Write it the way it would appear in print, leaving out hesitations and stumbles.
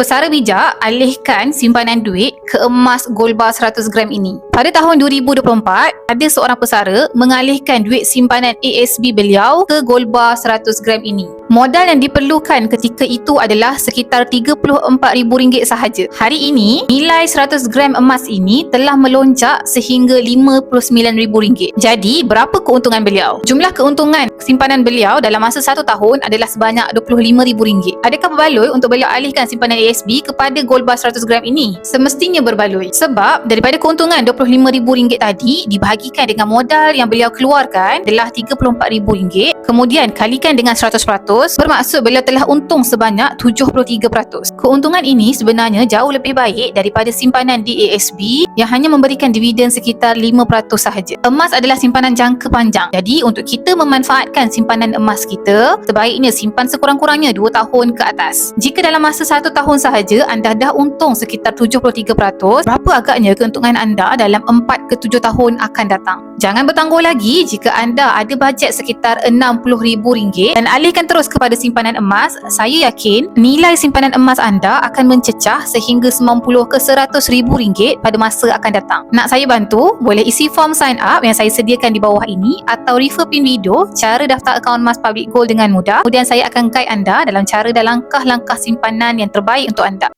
Pesara bijak alihkan simpanan duit ke emas gold bar 100 gram ini. Pada tahun 2024, ada seorang pesara mengalihkan duit simpanan ASB beliau ke gold bar 100 gram ini. Modal yang diperlukan ketika itu adalah sekitar RM34,000 sahaja. Hari ini, nilai 100 gram emas ini telah melonjak sehingga RM59,000. Jadi, berapa keuntungan beliau? Jumlah keuntungan simpanan beliau dalam masa 1 tahun adalah sebanyak RM25,000. Adakah berbaloi untuk beliau alihkan simpanan ASB kepada gold bar 100 gram ini? Semestinya berbaloi. Sebab daripada keuntungan RM25,000 tadi dibahagikan dengan modal yang beliau keluarkan adalah RM34,000. Kemudian kalikan dengan 100%, bermaksud beliau telah untung sebanyak 73%. Keuntungan ini sebenarnya jauh lebih baik daripada simpanan di ASB yang hanya memberikan dividen sekitar 5% sahaja. Emas adalah simpanan jangka panjang. Jadi untuk kita memanfaatkan simpanan emas kita, sebaiknya simpan sekurang-kurangnya 2 tahun ke atas. Jika dalam masa 1 tahun sahaja anda dah untung sekitar 73%, berapa agaknya keuntungan anda dalam 4 ke 7 tahun akan datang? Jangan bertangguh lagi jika anda ada bajet sekitar RM60,000 dan alihkan terus kepada simpanan emas. Saya yakin nilai simpanan emas anda akan mencecah sehingga 90 ke RM100,000 pada masa akan datang. Nak saya bantu? Boleh isi form sign up yang saya sediakan di bawah ini atau refer pin video cara daftar akaun emas Public Gold dengan mudah. Kemudian saya akan guide anda dalam cara dan langkah-langkah simpanan yang terbaik untuk anda.